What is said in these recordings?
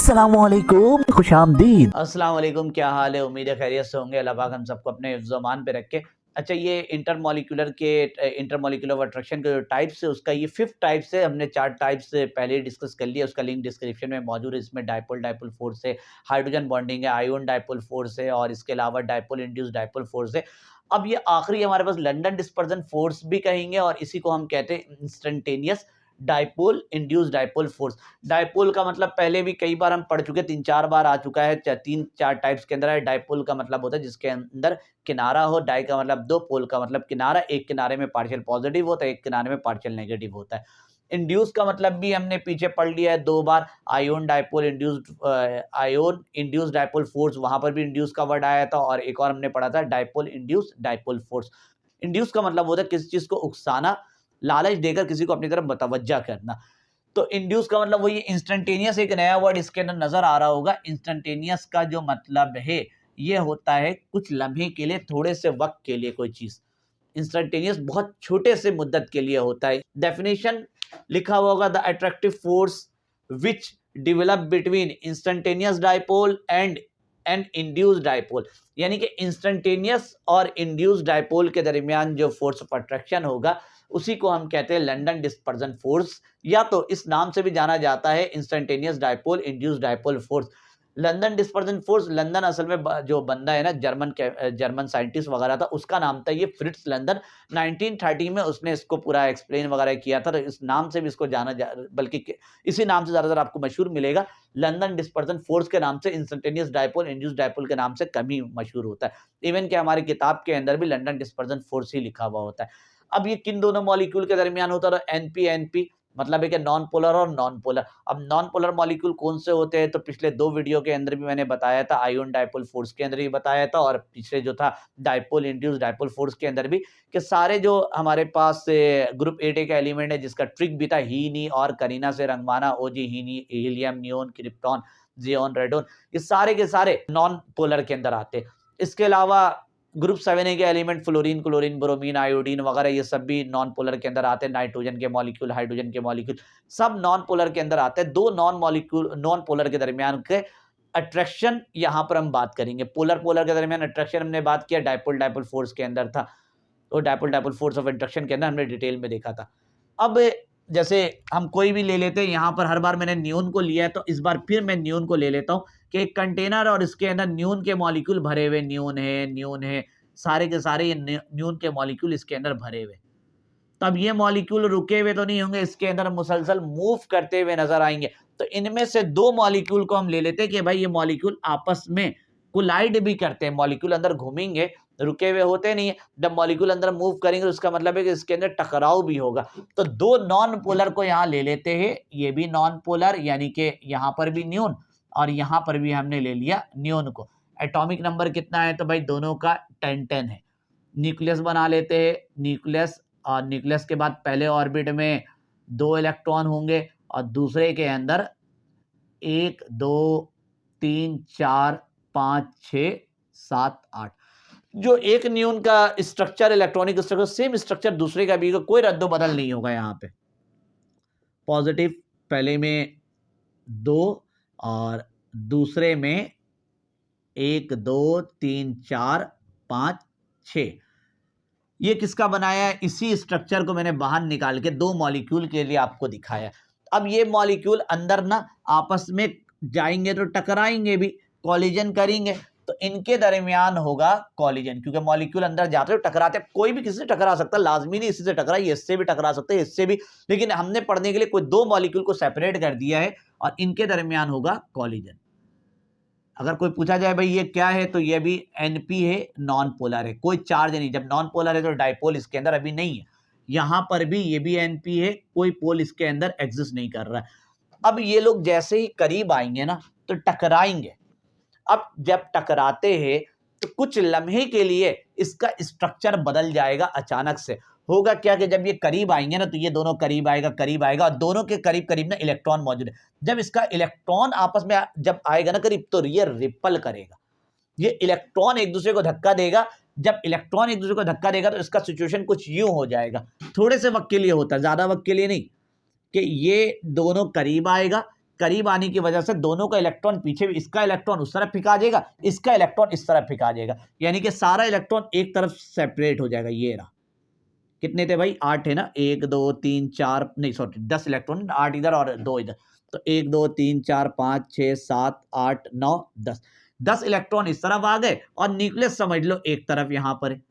अस्सलामुअलैकुम, खुशामदीद। अस्सलाम वालेकुम, क्या हाल है? उम्मीद है खैरियत से होंगे। अल्लाह पाक हम सबको अपने हिफ्ज़-ओ-अमान पे रखे। अच्छा, ये इंटरमॉलिक्यूलर ऑफ अट्रैक्शन के जो टाइप्स है, उसका ये 5th टाइप्स है। हमने 4 टाइप्स पहले ही डिस्कस कर लिया, उसका लिंक डिस्क्रिप्शन में मौजूद है। इसमें डायपोल डायपोल फ़ोर्स है, हाइड्रोजन बॉन्डिंग है, आयोन डायपोल फ़ोर्स है और इसके अलावा डायपोल इंड्यूस्ड डायपोल फ़ोर्स है। अब ये आखिरी हमारे पास लंदन डिस्पर्जन फ़ोर्स भी कहेंगे और इसी को हम कहते हैं instantaneous dipole induced dipole force. Dipole का मतलब पहले भी कई बार हम पढ़ चुके हैं, 3-4 बार आ चुका है। 3-4 टाइप्स के अंदर है। डायपोल का मतलब होता है जिसके अंदर किनारा हो, डाई का मतलब 2, पोल का मतलब किनारा, एक किनारे में पार्शियल पॉजिटिव होता है, एक किनारे में पार्शियल नेगेटिव होता है। इंड्यूस का मतलब भी हमने पीछे पढ़ लिया है 2 बार। आयोन इंड्यूस्ड डायपोल फोर्स, वहां पर भी इंड्यूस का वर्ड आया था और एक और हमने पढ़ा था dipole induced dipole force. Induce का मतलब होता है किसी चीज को उकसाना, लालच देकर किसी को अपनी तरफ मतवज्जा करना। तो इंड्यूस का मतलब वही इंस्टेंटेनियस, एक नया वर्ड इसके अंदर नजर आ रहा होगा। इंस्टेंटेनियस का जो मतलब है ये होता है कुछ लम्हे के लिए, थोड़े से वक्त के लिए कोई चीज। इंस्टेंटेनियस बहुत छोटे से मुद्दत के लिए होता है। डेफिनेशन लिखा हुआ होगा, the attractive force which develop between instantaneous dipole and and induced dipole, यानी कि इंस्टेंटेनियस और इंड्यूस्ड डायपोल के दरमियान जो फोर्स ऑफ अट्रैक्शन होगा उसी को हम कहते हैं लंदन डिस्पर्जन फोर्स, या तो इस नाम से भी जाना जाता है instantaneous dipole induced dipole force. London dispersion force, London असल में जो बंदा है ना, जर्मन साइंटिस्ट वगैरह था, उसका नाम था ये फ्रिट्ज लंदन। 1930 में उसने इसको पूरा एक्सप्लेन वगैरह किया था, तो इस नाम से भी इसको बल्कि इसी नाम से ज़्यादातर आपको मशहूर मिलेगा। लंदन डिस्पर्जन फोर्स के नाम से इंस्टेंटेनियस डायपोल इंड्यूस्ड डायपोल के नाम से कम ही मशहूर होता है। इवन कि हमारी किताब के अंदर भी लंदन डिस्पर्जन फोर्स ही लिखा हुआ होता है। अब ये किन दोनों मॉलिक्यूल के दरमियान होता है? एनपी एनपी मतलब है कि नॉन पोलर और नॉन पोलर। अब नॉन पोलर मॉलिक्यूल कौन से होते हैं? तो पिछले 2 वीडियो के अंदर भी मैंने बताया था, आयोन डायपोल फोर्स के अंदर भी बताया था और पिछले जो था डायपोल इंड्यूस्ड डायपोल फोर्स के अंदर भी, कि सारे जो हमारे पास ग्रुप 8A का एलिमेंट है जिसका ट्रिक भी था हीनी और करीना से रंगवाना, ओजी हीनी, helium, neon, krypton, xenon, radon, ये सारे के सारे नॉन पोलर के अंदर आते हैं। इसके अलावा ग्रुप 7A के element fluorine, chlorine, bromine, iodine वगैरह ये सब भी नॉन पोलर के अंदर आते हैं। नाइट्रोजन के मॉलिक्यूल, हाइड्रोजन के मॉलिक्यूल सब नॉन पोलर के अंदर आते हैं। 2 नॉन पोलर के दरमियान के अट्रैक्शन यहाँ पर हम बात करेंगे। पोलर पोलर के दरमियान अट्रैक्शन हमने बात किया, डायपोल डायपोल फोर्स के अंदर था, और dipole dipole force of attraction के अंदर हमने डिटेल में देखा था। अब जैसे हम कोई भी ले लेते हैं, यहाँ पर हर बार मैंने नियोन को लिया है तो इस बार फिर मैं नियोन को ले लेता हूँ कि एक कंटेनर और इसके अंदर नियोन के मॉलिक्यूल भरे हुए, नियोन है, सारे के सारे ये नियोन के मॉलिक्यूल इसके अंदर भरे हुए। तो अब ये मॉलिक्यूल रुके हुए तो नहीं होंगे, इसके अंदर मुसलसल मूव करते हुए नजर आएंगे। तो इनमें से 2 मॉलिक्यूल को हम ले लेते हैं कि भाई ये मॉलिक्यूल आपस में कोलाइड भी करते हैं। मॉलिक्यूल अंदर घूमेंगे, रुके हुए होते नहीं है। जब मॉलिक्यूल अंदर मूव करेंगे तो उसका मतलब है कि इसके अंदर टकराव भी होगा। तो 2 नॉन पोलर को यहाँ ले लेते हैं, ये भी नॉन पोलर, यानी कि यहाँ पर भी न्यून और यहाँ पर भी हमने ले लिया नियोन को। एटॉमिक नंबर कितना है? तो भाई दोनों का 10-10 है। न्यूक्लियस बना लेते हैं, न्यूक्लियस, और न्यूक्लियस के बाद पहले ऑर्बिट में 2 इलेक्ट्रॉन होंगे और दूसरे के अंदर 1 2 3 4 5 6 7 8। जो एक न्यून का structure, electronic structure, same structure दूसरे का भी होगा, कोई रद्द बदल नहीं होगा। यहाँ पे पॉजिटिव पहले में 2 और दूसरे में 1 2 3 4 5 6। ये किसका बनाया है? इसी स्ट्रक्चर को मैंने बाहर निकाल के 2 मॉलिक्यूल के लिए आपको दिखाया। अब ये मॉलिक्यूल अंदर ना आपस में जाएंगे तो टकराएंगे भी, कॉलिजन करेंगे, तो इनके दरमियान होगा कॉलिजन, क्योंकि मॉलिक्यूल अंदर जाते हो टकराते, कोई भी किसी से टकरा सकता है, लाजमी नहीं इसी से टकरा, ये इससे भी टकरा सकते हैं, इससे भी, लेकिन हमने पढ़ने के लिए कोई 2 मॉलिक्यूल को सेपरेट कर दिया है और इनके दरमियान होगा कॉलिजन। अगर कोई पूछा जाए भाई ये क्या है, तो ये भी एनपी है, नॉन पोलर है, कोई चार्ज नहीं। जब नॉन पोलर है तो डायपोल इसके अंदर अभी नहीं है। यहां पर भी ये भी एनपी है, कोई पोल इसके अंदर एग्जिस्ट नहीं कर रहा है। अब ये लोग जैसे ही करीब आएंगे ना तो टकराएंगे। अब जब टकराते हैं तो कुछ लम्हे के लिए इसका स्ट्रक्चर बदल जाएगा अचानक से। होगा क्या कि जब ये करीब आएंगे ना तो ये दोनों करीब आएगा और दोनों के करीब करीब ना इलेक्ट्रॉन मौजूद है। जब इसका इलेक्ट्रॉन आपस में जब आएगा ना करीब, तो ये रिपल करेगा, ये इलेक्ट्रॉन एक दूसरे को धक्का देगा। जब इलेक्ट्रॉन एक दूसरे को धक्का देगा तो इसका सिचुएशन कुछ यूं हो जाएगा, थोड़े से वक्त के लिए होता है, ज्यादा वक्त के लिए नहीं, कि ये दोनों करीब आएगा, करीब आने की वजह से दोनों का इलेक्ट्रॉन पीछे, इसका इलेक्ट्रॉन उस तरफ फेंका जाएगा, इसका इलेक्ट्रॉन इस तरफ फेंका जाएगा, यानी कि सारा इलेक्ट्रॉन एक तरफ सेपरेट हो जाएगा। ये रहा, कितने थे भाई, 8 है ना, 1 2 3 4, नहीं सॉरी 10 इलेक्ट्रॉन, 8 इधर और 2 इधर, तो 1 2 3 4 5 6 7 8 9 10, 10 इलेक्ट्रॉन इस तरफ आ गए और न्यूक्लियस समझ लो एक तरफ यहां पर है।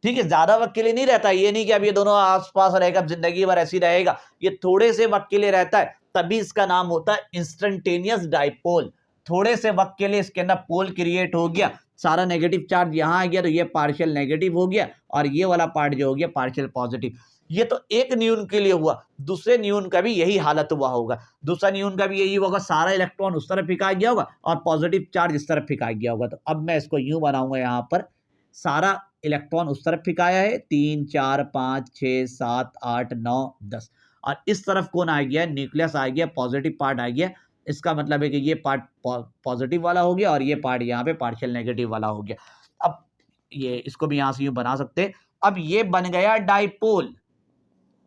ठीक है, ज्यादा वक्त के लिए नहीं रहता, ये नहीं कि अब ये दोनों आसपास रहेगा जिंदगी भर ऐसी रहेगा, ये थोड़े से वक्त के लिए रहता है, तभी इसका नाम होता है इंस्टेंटेनियस डाइपोल। थोड़े से वक्त के लिए इसके अंदर पोल क्रिएट हो गया, सारा नेगेटिव चार्ज यहां आ गया तो ये पार्शियल नेगेटिव हो गया और ये वाला पार्ट जो हो गया पार्शियल पॉजिटिव। ये तो एक न्यून के लिए हुआ, दूसरे न्यून का भी यही हालत हुआ होगा, दूसरा न्यून का भी यही होगा, सारा इलेक्ट्रॉन उस तरफ फेंका गया होगा और पॉजिटिव चार्ज इस तरफ फेंका गया होगा। तो अब मैं इसको यूं बनाऊंगा, यहां पर सारा इलेक्ट्रॉन उस तरफ फेंकाया है, 3 4 5 6 7 8 9 10, और इस तरफ कौन आ गया, न्यूक्लियस आ गया, पॉजिटिव पार्ट आ गया। इसका मतलब है कि ये पार्ट पॉजिटिव वाला हो गया और ये पार्ट यहाँ पे पार्शियल नेगेटिव वाला हो गया। अब ये इसको भी यहाँ से यूं बना सकते हैं। अब ये बन गया डाइपोल,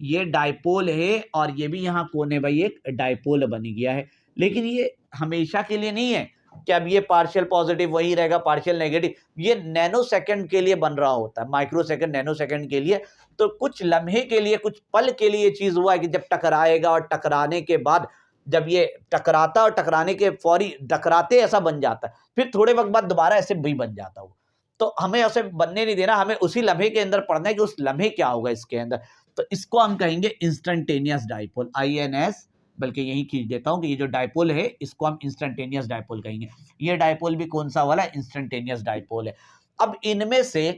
ये डाइपोल है और ये भी यहाँ कौन है भाई, एक डाइपोल बन गया है। लेकिन ये हमेशा के लिए नहीं है कि अब ये पार्शियल पॉजिटिव वही रहेगा, पार्शियल नेगेटिव, ये नैनो सेकंड के लिए बन रहा होता है, माइक्रो सेकंड नैनो सेकंड के लिए। तो कुछ लम्हे के लिए, कुछ पल के लिए चीज हुआ है कि जब टकराएगा और टकराने के बाद जब ये टकराता और टकराने के फौरी टकराते ऐसा बन जाता है, फिर थोड़े वक्त बाद दोबारा ऐसे भी बन जाता हो। तो हमें ऐसे बनने नहीं देना, हमें उसी लम्हे के अंदर पढ़ना है कि उस लम्हे क्या होगा इसके अंदर। तो इसको हम कहेंगे इंस्टेंटेनियस डाइपोल, INS, बल्कि यही खींच देता हूं कि ये जो डाइपोल है इसको हम इंस्टेंटेनियस डाइपोल कहेंगे। ये डाइपोल भी कौन सा वाला, इंस्टेंटेनियस डाइपोल है। अब इनमें से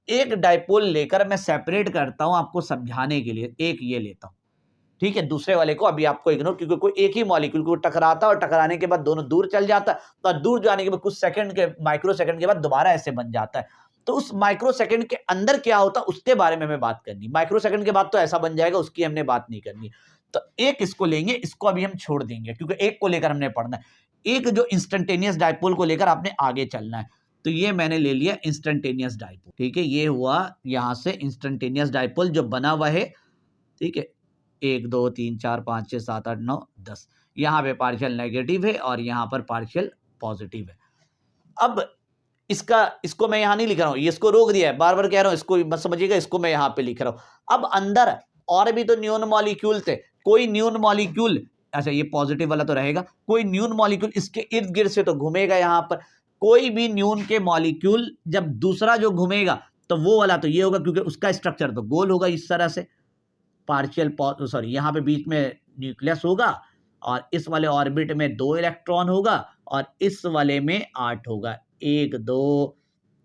एक डाइपोल लेकर मैं सेपरेट करता हूं आपको समझाने के लिए, एक ये लेता हूं, ठीक है, दूसरे वाले को अभी आपको इग्नोर, क्योंकि कोई एक ही मॉलिक्यूल को टकराता और टकराने के बाद दोनों दूर चल जाता है, तो दूर जाने के बाद कुछ सेकंड के, माइक्रो सेकंड के बाद दोबारा ऐसे बन जाता है। तो उस माइक्रो सेकंड के अंदर क्या होता है उसके बारे में हमें बात करनी, माइक्रो सेकंड के बाद तो ऐसा बन जाएगा उसकी हमने बात नहीं करनी। तो एक इसको लेंगे, इसको अभी हम छोड़ देंगे क्योंकि एक को लेकर हमने पढ़ना है, एक जो इंस्टेंटेनियस डाइपोल को लेकर आपने आगे चलना है। तो ये मैंने ले लिया इंस्टेंटेनियस डाइपोल, ठीक है, ये हुआ यहां से इंस्टेंटेनियस डाइपोल जो बना हुआ है, ठीक है, 1 2 3 4 5 6 7 8 9 10, यहाँ पे पार्शियल नेगेटिव है और यहाँ पर पार्शियल पॉजिटिव है। अब इसको मैं यहाँ नहीं लिख रहा हूँ, इसको रोक दिया है, बार बार कह रहा हूँ, इसको मत समझिएगा, इसको मैं यहाँ पे लिख रहा हूँ। अब अंदर और भी तो न्यून मॉलिक्यूल थे, कोई न्यून मॉलिक्यूल, अच्छा ये पॉजिटिव वाला तो रहेगा, कोई न्यून मॉलिक्यूल इसके इर्द गिर्द से तो घूमेगा यहाँ पर, कोई भी न्यून के मॉलिक्यूल जब दूसरा जो घूमेगा तो वो वाला तो ये होगा, क्योंकि उसका स्ट्रक्चर तो गोल होगा इस तरह से, पार्शियल सॉरी यहाँ पे बीच में न्यूक्लियस होगा और इस वाले ऑर्बिट में 2 इलेक्ट्रॉन होगा और इस वाले में 8 होगा, 1 2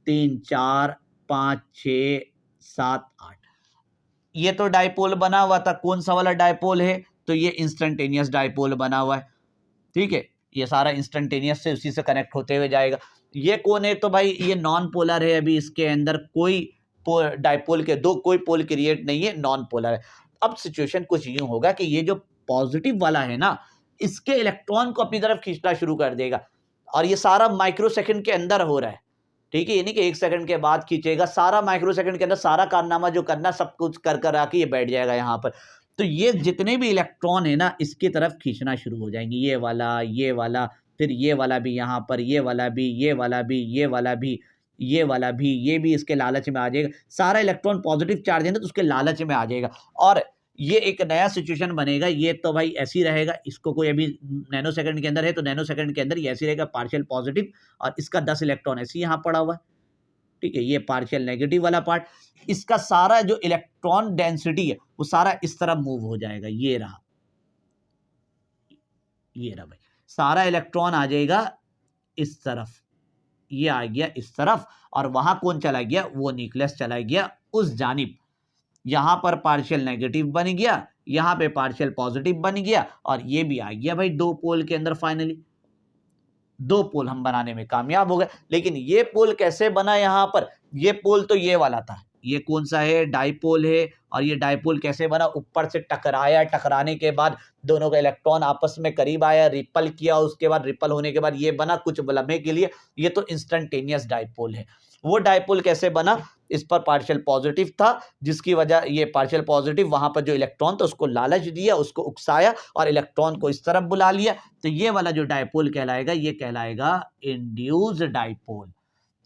3 4 5 6 7 8। ये तो डाइपोल बना हुआ था, कौन सा वाला डाइपोल है, तो ये इंस्टेंटेनियस डाइपोल बना हुआ है, ठीक है, ये सारा इंस्टेंटेनियस से उसी से कनेक्ट होते हुए जाएगा। ये कौन है, तो भाई ये नॉन पोलर है, अभी इसके अंदर कोई डाइपोल के दो कोई पोल क्रिएट नहीं है, नॉन पोलर है। अब सिचुएशन कुछ यूं होगा कि ये जो पॉजिटिव वाला है ना, इसके इलेक्ट्रॉन को अपनी तरफ खींचना शुरू कर देगा और ये सारा माइक्रो सेकंड के अंदर हो रहा है, ठीक है, ये नहीं कि 1 सेकंड के बाद खींचेगा, सारा माइक्रो सेकंड के अंदर सारा कारनामा जो करना सब कुछ कर आके ये बैठ जाएगा यहाँ पर। तो ये जितने भी इलेक्ट्रॉन है ना इसकी तरफ खींचना शुरू हो जाएंगे, ये वाला, फिर ये वाला भी यहाँ पर, ये वाला भी, ये वाला भी, ये वाला भी, ये वाला भी, ये भी इसके लालच में आ जाएगा, सारा इलेक्ट्रॉन पॉजिटिव चार्ज है ना तो उसके लालच में आ जाएगा और ये एक नया सिचुएशन बनेगा। ये तो भाई ऐसी रहेगा, इसको कोई अभी नैनो सेकंड के अंदर है तो नैनो सेकंड के अंदर ये ऐसी रहेगा पार्शियल पॉजिटिव और इसका 10 इलेक्ट्रॉन ऐसे यहाँ पड़ा हुआ है, ठीक है, ये पार्शियल नेगेटिव वाला पार्ट, इसका सारा जो इलेक्ट्रॉन डेंसिटी है वो सारा इस तरफ मूव हो जाएगा, ये रहा भाई, सारा इलेक्ट्रॉन आ जाएगा इस तरफ, ये आ गया इस तरफ और वहां कौन चला गया, वो न्यूक्लियस चला गया उस जानिब, यहां पर पार्शियल नेगेटिव बन गया, यहां पे पार्शियल पॉजिटिव बन गया और ये भी आ गया भाई 2 पोल के अंदर, फाइनली 2 पोल हम बनाने में कामयाब हो गए। लेकिन ये पोल कैसे बना, यहां पर ये पोल तो ये वाला था, ये कौन सा है, डाइपोल है। और ये डाइपोल कैसे बना, ऊपर से टकराया, टकराने के बाद दोनों का इलेक्ट्रॉन आपस में करीब आया, रिपल किया, उसके बाद रिपल होने के बाद ये बना कुछ लम्हे के लिए, ये तो इंस्टेंटेनियस डाइपोल है। वो डाइपोल कैसे बना, इस पर पार्शियल पॉजिटिव था, जिसकी वजह ये पार्शियल पॉजिटिव वहां पर जो इलेक्ट्रॉन था उसको लालच दिया, उसको उकसाया और इलेक्ट्रॉन को इस तरफ बुला लिया, तो ये वाला जो डाइपोल कहलाएगा ये कहलाएगा इंड्यूस्ड डाइपोल।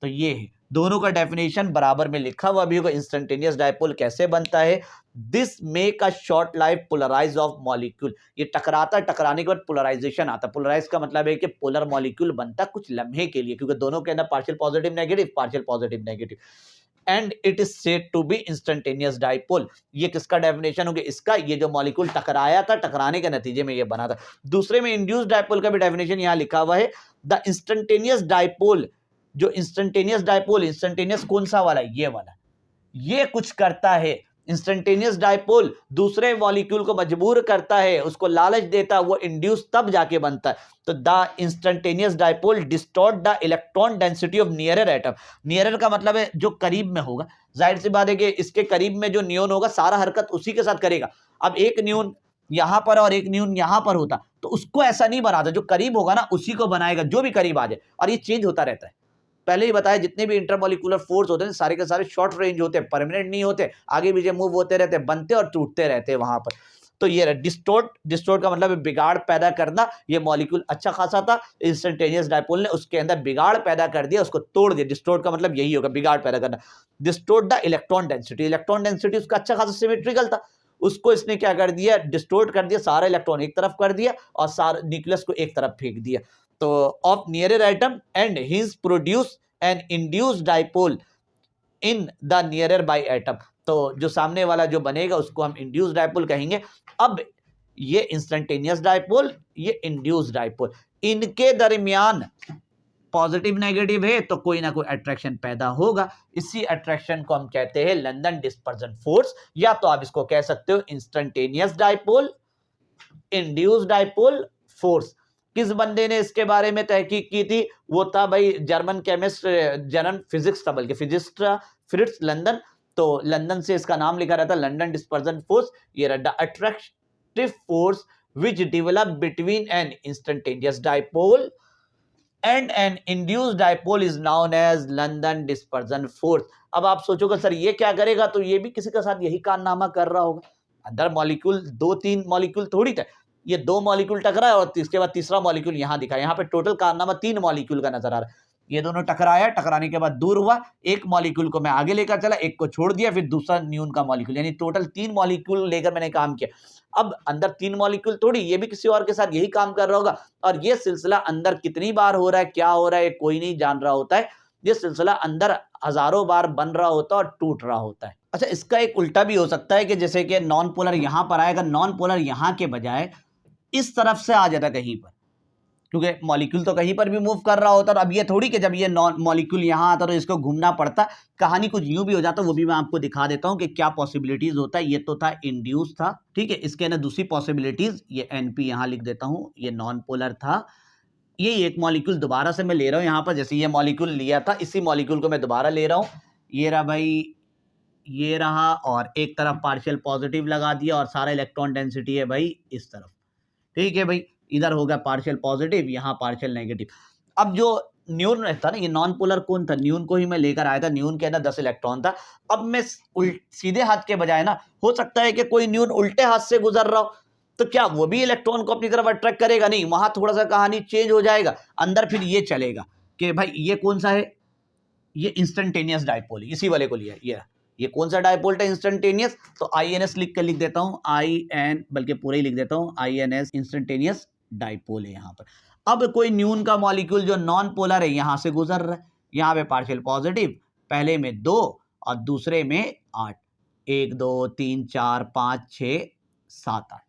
तो ये है, दोनों का डेफिनेशन बराबर में लिखा हुआ भी होगा। इंस्टेंटेनियस डाइपोल कैसे बनता है, this make a short life polarise of molecule, ये टकराता, टकराने के बाद पोलराइजेशन आता। पोलराइज का मतलब है कि पोलर मॉलिक्यूल बनता कुछ लम्हे के लिए, क्योंकि दोनों के अंदर partial positive negative, partial positive negative, and it is said to be instantaneous dipole. ये किसका डेफिनेशन हो गया, इसका, ये जो मॉलिक्यूल टकराया था, टकराने के नतीजे में ये बना था। दूसरे में इंड्यूस्ड डाइपोल का भी डेफिनेशन यहां लिखा हुआ है, द इंस्टेंटेनियस डाइपोल, जो इंस्टेंटेनियस डाइपोल, इंस्टेंटेनियस कौन सा वाला, ये वाला, ये कुछ करता है। इंस्टेंटेनियस डाइपोल दूसरे मॉलिक्यूल को मजबूर करता है, उसको लालच देता है, वो इंड्यूस तब जाके बनता है। तो the instantaneous dipole distort the electron density of nearer atom. Nearer का मतलब है जो करीब में होगा, जाहिर सी बात है कि इसके करीब में जो नियॉन होगा सारा हरकत उसी के साथ करेगा। अब एक नियॉन यहां पर और एक नियॉन यहां पर होता तो उसको ऐसा नहीं बनाता, जो करीब होगा ना उसी को बनाएगा, जो भी करीब आ जाए, और ये चेंज होता रहता है। पहले ही बताया, जितने भी इंटरमॉलिक्यूलर फोर्स होते हैं सारे के सारे शॉर्ट रेंज होते हैं, परमानेंट नहीं होते, आगे पीछे मूव होते रहते हैं, बनते और टूटते रहते हैं वहां पर। तो ये डिस्टोर्ट, डिस्टोर्ट का मतलब बिगाड़ पैदा करना। ये मॉलिक्यूल अच्छा खासा था, इंस्टेंटेनियस डाइपोल ने उसके अंदर बिगाड़ पैदा कर दिया, उसको तोड़ दिया। डिस्टोर्ट का मतलब यही होगा, बिगाड़ पैदा करना। Distort the electron density, electron density उसका अच्छा खासा सिमेट्रिकल था, उसको इसने क्या कर दिया, डिस्टोर्ट कर दिया, सारा इलेक्ट्रॉन एक तरफ कर दिया और सारा न्यूक्लियस को एक तरफ फेंक दिया। तो of nearer atom and his produce an induced dipole in the nearer by atom. तो जो सामने वाला जो बनेगा उसको हम इंड्यूस्ड डाइपोल कहेंगे। अब ये इंस्टेंटेनियस डाइपोल, ये इंड्यूस्ड डाइपोल, इनके दरमियान पॉजिटिव नेगेटिव है तो कोई ना कोई अट्रैक्शन पैदा होगा। इसी अट्रैक्शन को हम कहते हैं लंदन डिस्पर्जन फोर्स, या तो आप इसको कह सकते हो instantaneous dipole, induced dipole force. किस बंदे ने इसके बारे में तहकीक की थी, वो था भाई जर्मन केमिस्ट, जर्मन फिजिक्स था, बल्कि फिजिक्स था, फ्रिट्ज लंदन। तो लंदन से इसका नाम लिखा रहता लंदन डिस्पर्जन फोर्स। ये रहा attractive force which develop between an instantaneous dipole and an induced dipole is known as London dispersion force. अब आप सोचोगे सर ये क्या करेगा, तो ये भी किसी के साथ यही कारनामा कर रहा होगा। अंदर मॉलिक्यूल दो तीन मॉलिक्यूल थोड़ी था, ये दो मॉलिक्यूल टकराया और इसके बाद तीसरा मॉलिक्यूल यहां दिखा, यहां पे टोटल कारनामा 3 मॉलिक्यूल का नजर आ रहा है। ये दोनों टकराया, टकराने के बाद दूर हुआ, एक मॉलिक्यूल को मैं आगे लेकर चला, एक को छोड़ दिया, फिर दूसरा न्यून का मॉलिक्यूल, यानी टोटल 3 मॉलिक्यूल लेकर मैंने काम किया। अब अंदर 3 मॉलिक्यूल थोड़ी, ये भी किसी और के साथ यही काम कर रहा होगा, और ये सिलसिला अंदर कितनी बार हो रहा है, क्या हो रहा है, कोई नहीं जान रहा होता है। ये सिलसिला अंदर हजारों बार बन रहा होता है और टूट रहा होता है। अच्छा, इसका एक उल्टा भी हो सकता है कि जैसे कि नॉन पोलर यहां पर आएगा, नॉन पोलर यहां के बजाय इस तरफ से आ जाता कहीं पर, क्योंकि मॉलिक्यूल तो कहीं पर भी मूव कर रहा होता। और अब ये थोड़ी कि जब ये नॉन मॉलिक्यूल यहां आता तो इसको घूमना पड़ता, कहानी कुछ यूं भी हो जाता, वो भी मैं आपको दिखा देता हूं कि क्या पॉसिबिलिटीज होता है। ये तो था इंड्यूस था, ठीक है, इसके अंदर दूसरी पॉसिबिलिटीज, ये एनपी यहां लिख देता हूं, ये नॉन पोलर था। ये एक मॉलिक्यूल दोबारा से मैं ले रहा हूं यहां पर, जैसे ये मॉलिक्यूल लिया था, इसी मॉलिक्यूल को मैं दोबारा ले रहा हूं, ये रहा भाई, ये रहा, और एक तरफ पार्शियल पॉजिटिव लगा दिया और सारा इलेक्ट्रॉन डेंसिटी है भाई इस तरफ, ठीक है भाई, इधर हो गया पार्शियल पॉजिटिव, यहाँ पार्शियल नेगेटिव। अब जो न्यून रहता ना, ये नॉन पोलर कौन था, न्यून को ही मैं लेकर आया था, न्यून के अंदर 10 इलेक्ट्रॉन था। अब मैं सीधे हाथ के बजाय ना, हो सकता है कि कोई न्यून उल्टे हाथ से गुजर रहा हो, तो क्या वो भी इलेक्ट्रॉन को अपनी तरफ अट्रैक्ट करेगा? नहीं, वहां थोड़ा सा कहानी चेंज हो जाएगा। अंदर फिर ये चलेगा कि भाई ये कौन सा है, ये इंस्टेंटेनियस डाइपोल, इसी वाले को लिया, ये कौन सा डाइपोल है, इंस्टेंटेनियस। तो INS लिख देता हूं, IN, बल्कि पूरा ही लिख देता हूं, INS, इंस्टेंटेनियस डाइपोल है यहाँ पर। अब कोई न्यून का मॉलिक्यूल जो नॉन पोलर है यहां से गुजर रहा है, यहाँ पे पार्शियल पॉजिटिव, पहले में 2 और दूसरे में 8, 1 2 3 4 5 6 7 8।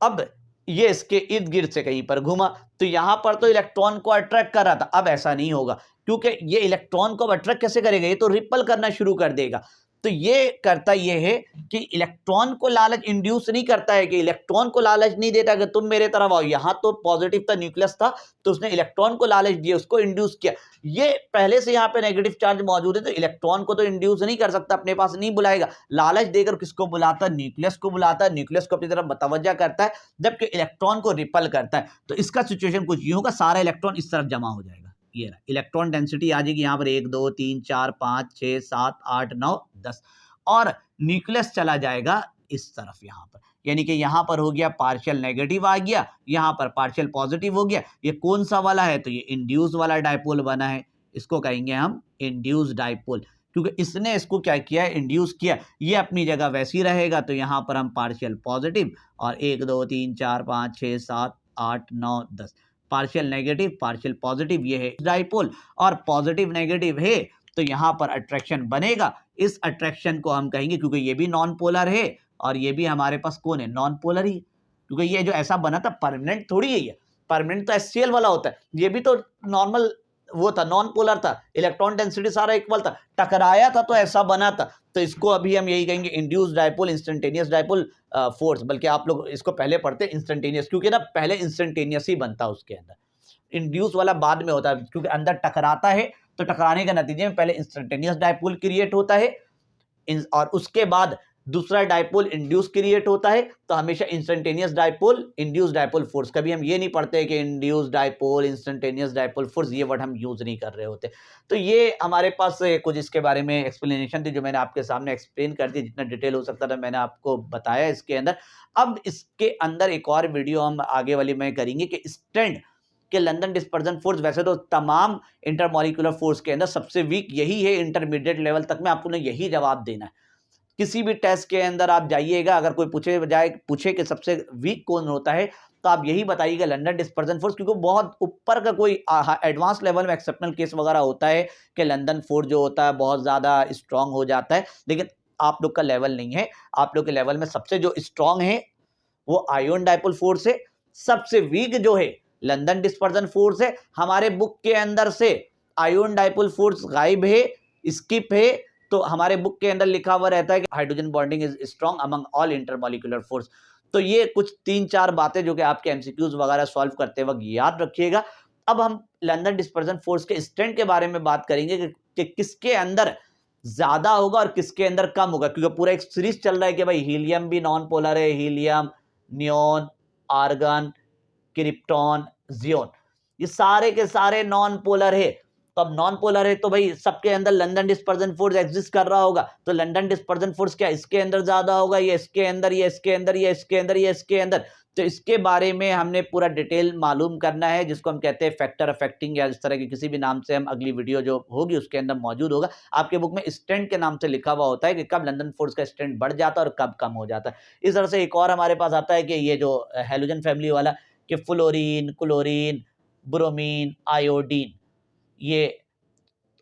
अब ये इसके इर्द गिर्द से कहीं पर घूमा, तो यहां पर तो इलेक्ट्रॉन को अट्रैक्ट कर रहा था, अब ऐसा नहीं होगा, क्योंकि ये इलेक्ट्रॉन को अट्रैक्ट कैसे करेगा, ये तो रिपल करना शुरू कर देगा। तो ये करता ये है कि इलेक्ट्रॉन को लालच इंड्यूस नहीं करता है, कि इलेक्ट्रॉन को लालच नहीं देता कि तुम मेरे तरफ आओ। यहां तो पॉजिटिव था, न्यूक्लियस था, तो उसने इलेक्ट्रॉन को लालच दिया, उसको इंड्यूस किया। ये पहले से यहाँ पे नेगेटिव चार्ज मौजूद है, तो इलेक्ट्रॉन को तो इंड्यूस नहीं कर सकता, अपने पास नहीं बुलाएगा। लालच देकर किसको बुलाता है? न्यूक्लियस को बुलाता है, न्यूक्लियस को अपनी तरफ तवज्जो करता है, जबकि इलेक्ट्रॉन को रिपल करता है। तो इसका सिचुएशन कुछ यूं होगा, सारा इलेक्ट्रॉन इस तरफ जमा हो जाएगा। ये रहा, इलेक्ट्रॉन डेंसिटी आ जाएगी यहाँ पर 1 2 3 4 5 6 7 8 9 10, और न्यूक्लियस चला जाएगा इस तरफ यहाँ पर, यानी कि यहाँ पर हो गया पार्शियल नेगेटिव आ गया, यहाँ पर पार्शियल पॉजिटिव हो गया। ये कौन सा वाला है? तो ये इंड्यूस वाला डायपोल बना है, इसको कहेंगे हम इंड्यूस डायपोल, क्योंकि इसने इसको क्या किया है? इंड्यूस किया। ये अपनी जगह वैसी रहेगा, तो यहाँ पर हम पार्शियल पॉजिटिव और 1 2 3 4 5 6 7 8 9 10, पार्शियल नेगेटिव पार्शियल पॉजिटिव, ये है डायपोल। और पॉजिटिव नेगेटिव है तो यहाँ पर अट्रैक्शन बनेगा। इस अट्रैक्शन को हम कहेंगे, क्योंकि ये भी नॉन पोलर है और ये भी हमारे पास कौन है? नॉन पोलर ही, क्योंकि ये जो ऐसा बना था परमानेंट थोड़ी है, ये परमानेंट तो HCl वाला होता है, ये भी तो नॉर्मल वो था, नॉन पोलर था, इलेक्ट्रॉन डेंसिटी सारा इक्वल था, टकराया था तो ऐसा बना था। तो इसको अभी हम यही कहेंगे induce dipole, instantaneous dipole force. बल्कि आप लोग इसको पहले पढ़ते इंस्टेंटेनियस, क्योंकि ना पहले इंस्टेंटेनियस ही बनता है, उसके अंदर इंड्यूस वाला बाद में होता है, क्योंकि अंदर टकराता है तो टकराने के नतीजे में पहले इंस्टेंटेनियस डायपोल क्रिएट होता है, और उसके बाद दूसरा डायपोल इंड्यूस क्रिएट होता है। तो हमेशा instantaneous dipole induce dipole force, कभी हम ये नहीं पढ़ते कि induce dipole instantaneous dipole force, ये वर्ड हम यूज नहीं कर रहे होते। तो ये हमारे पास कुछ इसके बारे में एक्सप्लेनेशन थी, जो मैंने आपके सामने एक्सप्लेन कर दी, जितना डिटेल हो सकता था मैंने आपको बताया इसके अंदर। अब इसके अंदर एक और वीडियो हम आगे वाली में करेंगे कि स्टैंड कि लंदन डिस्पर्जन फोर्स, वैसे तो तमाम इंटरमॉलिक्यूलर फोर्स के अंदर सबसे वीक यही है, इंटरमीडिएट लेवल तक में आपको यही जवाब देना है। किसी भी टेस्ट के अंदर आप जाइएगा, अगर कोई पूछे कि सबसे वीक कौन होता है, तो आप यही बताइएगा लंदन डिस्पर्जन फोर्स, क्योंकि बहुत ऊपर का कोई एडवांस लेवल में एक्सेप्शनल केस वगैरह होता है कि लंदन फोर्स जो होता है बहुत ज़्यादा स्ट्रांग हो जाता है, लेकिन आप लोग का लेवल नहीं है। आप लोग के लेवल में सबसे जो स्ट्रांग है वो आयोन डायपोल फोर्स है, सबसे वीक जो है लंदन डिस्पर्जन फोर्स है। हमारे बुक के अंदर से आयोन डायपोल फोर्स गायब है, स्किप है, तो हमारे बुक के अंदर लिखा हुआ रहता है कि hydrogen bonding is strong among all intermolecular force. तो ये कुछ 3-4 बातें जो कि आपके एमसीक्यूज वगैरह सॉल्व करते वक्त याद रखिएगा। अब हम लंदन डिस्पर्जन फोर्स के स्ट्रेंथ के बारे में बात करेंगे कि किसके अंदर ज्यादा होगा और किसके अंदर कम होगा, क्योंकि पूरा एक सीरीज चल रहा है कि भाई हीलियम भी नॉन पोलर है, helium, neon, argon, krypton, xenon, ये सारे के सारे नॉन पोलर है। तो अब नॉन पोलर है तो भाई सबके अंदर लंदन डिस्पर्जन फोर्स एग्जिस्ट कर रहा होगा, तो लंदन डिस्पर्जन फोर्स क्या इसके अंदर ज्यादा होगा, ये इसके अंदर, ये इसके अंदर, ये इसके अंदर, ये इसके अंदर? तो इसके बारे में हमने पूरा डिटेल मालूम करना है, जिसको हम कहते हैं फैक्टर अफेक्टिंग, या इस तरह के किसी भी नाम से हम अगली वीडियो जो होगी उसके अंदर मौजूद होगा। आपके बुक में स्ट्रेंथ के नाम से लिखा हुआ होता है कि कब लंदन फोर्स का स्ट्रेंथ बढ़ जाता है और कब कम हो जाता है। इस तरह से एक और हमारे पास आता है कि ये जो हेलोजन फैमिली वाला, कि फ्लोरीन, क्लोरीन, ब्रोमीन, आयोडीन, ये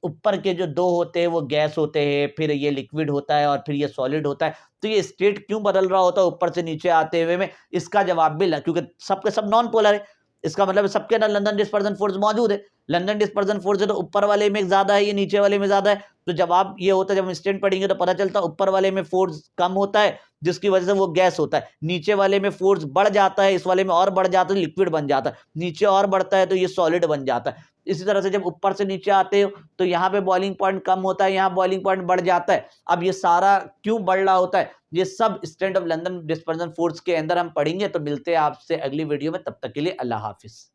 ऊपर के जो 2 होते हैं वो गैस होते हैं, फिर ये लिक्विड होता है और फिर ये सॉलिड होता है। तो ये स्टेट क्यों बदल रहा होता है ऊपर से नीचे आते हुए में? इसका जवाब भी क्योंकि सबके सब नॉन पोलर है, इसका मतलब सबके अंदर लंदन डिस्पर्जन फोर्स मौजूद है। लंदन डिस्पर्जन फोर्स है तो ऊपर वाले में ज्यादा है, ये नीचे वाले में ज्यादा है। तो जवाब ये होता है, जब हम स्टेट पढ़ेंगे तो पता चलता है ऊपर वाले में फोर्स कम होता है, जिसकी वजह से वो गैस होता है। नीचे वाले में फोर्स बढ़ जाता है, इस वाले में और बढ़ जाता है, लिक्विड बन जाता है। नीचे और बढ़ता है तो ये सॉलिड बन जाता है। इसी तरह से जब ऊपर से नीचे आते हो तो यहाँ पे बॉइलिंग पॉइंट कम होता है, यहाँ बॉइलिंग पॉइंट बढ़ जाता है। अब ये सारा क्यों बढ़ रहा होता है, ये सब strength of London dispersion force के अंदर हम पढ़ेंगे। तो मिलते हैं आपसे अगली वीडियो में, तब तक के लिए अल्लाह हाफिज।